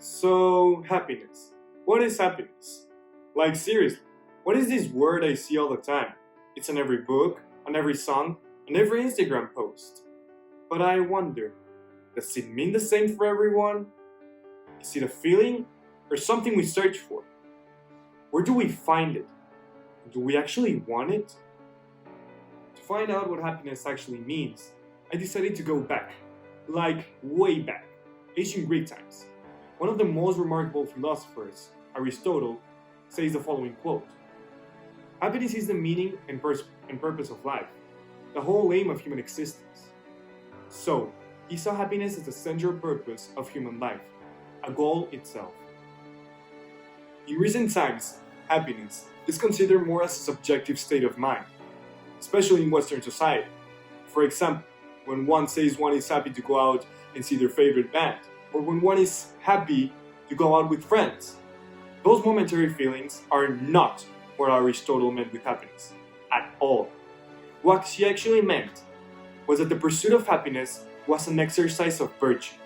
So, happiness. What is happiness? Like, seriously, what is this word I see all the time? It's in every book, on every song, on every Instagram post. But I wonder, does it mean the same for everyone? Is it a feeling or something we search for? Where do we find it? Do we actually want it? To find out what happiness actually means, I decided to go back, like way back, ancient Greek times. One of the most remarkable philosophers, Aristotle, says the following quote: "Happiness is the meaning and purpose of life, the whole aim of human existence." So, he saw happiness as the central purpose of human life, a goal itself. In recent times, happiness is considered more as a subjective state of mind, especially in Western society. For example, when one says one is happy to go out and see their favorite band, or when one is happy to go out with friends. Those momentary feelings are not what Aristotle meant with happiness, at all. What he actually meant was that the pursuit of happiness was an exercise of virtue.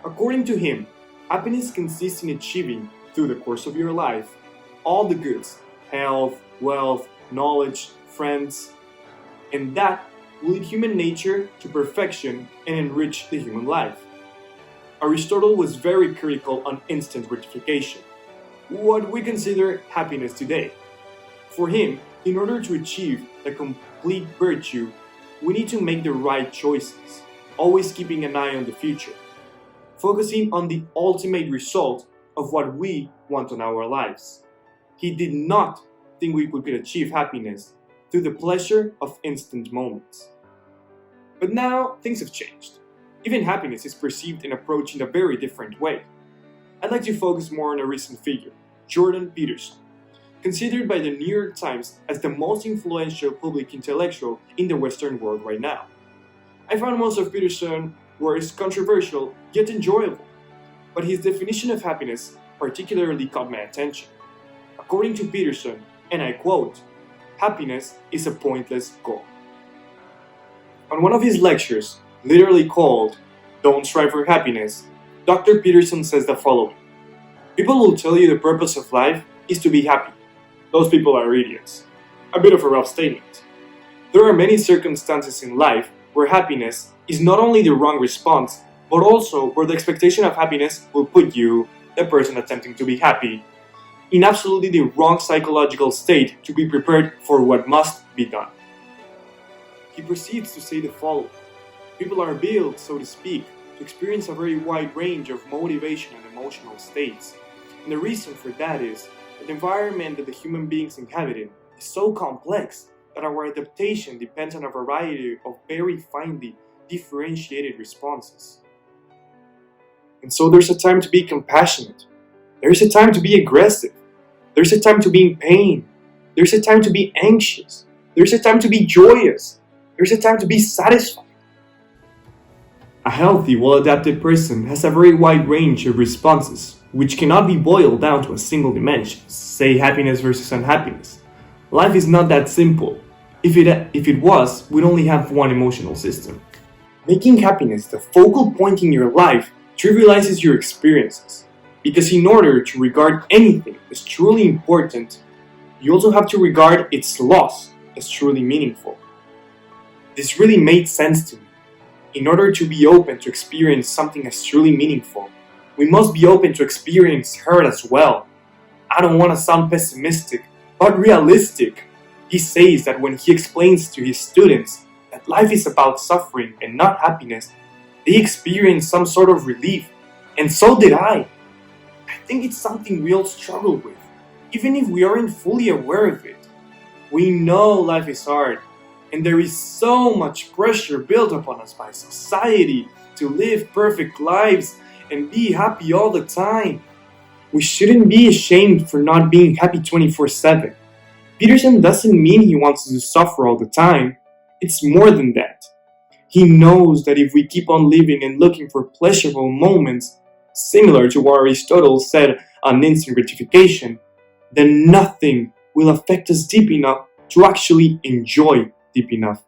According to him, happiness consists in achieving, through the course of your life, all the goods: health, wealth, knowledge, friends, and that will lead human nature to perfection and enrich the human life. Aristotle was very critical on instant gratification, what we consider happiness today. For him, in order to achieve the complete virtue, we need to make the right choices, always keeping an eye on the future, focusing on the ultimate result of what we want in our lives. He did not think we could achieve happiness through the pleasure of instant moments. But now things have changed. Even happiness is perceived and approached in a very different way. I'd like to focus more on a recent figure, Jordan Peterson, considered by the New York Times as the most influential public intellectual in the Western world right now. I found most of Peterson's works controversial yet enjoyable, but his definition of happiness particularly caught my attention. According to Peterson, and I quote, "Happiness is a pointless goal." On one of his lectures, literally called "Don't Strive for Happiness," Dr. Peterson says the following: "People will tell you the purpose of life is to be happy. Those people are idiots." A bit of a rough statement. There are many circumstances in life where happiness is not only the wrong response, but also where the expectation of happiness will put you, the person attempting to be happy, in absolutely the wrong psychological state to be prepared for what must be done. He proceeds to say the following: "People are built, so to speak, to experience a very wide range of motivation and emotional states. And the reason for that is that the environment that the human beings inhabit is so complex that our adaptation depends on a variety of very finely differentiated responses. And so there's a time to be compassionate. There's a time to be aggressive. There's a time to be in pain. There's a time to be anxious. There's a time to be joyous. There's a time to be satisfied." A healthy, well-adapted person has a very wide range of responses, which cannot be boiled down to a single dimension, say happiness versus unhappiness. Life is not that simple. If it was, we'd only have one emotional system. Making happiness the focal point in your life trivializes your experiences, because in order to regard anything as truly important, you also have to regard its loss as truly meaningful. This really made sense to me. In order to be open to experience something as truly meaningful, we must be open to experience hurt as well. I don't want to sound pessimistic, but realistic. He says that when he explains to his students that life is about suffering and not happiness, they experience some sort of relief, and so did I. I think it's something we all struggle with, even if we aren't fully aware of it. We know life is hard, and there is so much pressure built upon us by society to live perfect lives and be happy all the time. We shouldn't be ashamed for not being happy 24/7. Peterson doesn't mean he wants us to suffer all the time. It's more than that. He knows that if we keep on living and looking for pleasurable moments, similar to what Aristotle said on instant gratification, then nothing will affect us deep enough to actually enjoy deep enough.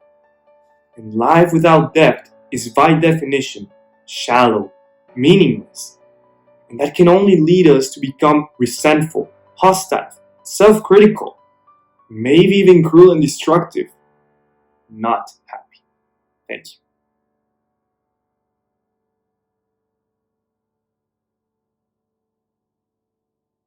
And life without depth is by definition shallow, meaningless. And that can only lead us to become resentful, hostile, self-critical, maybe even cruel and destructive. Not happy. Thank you.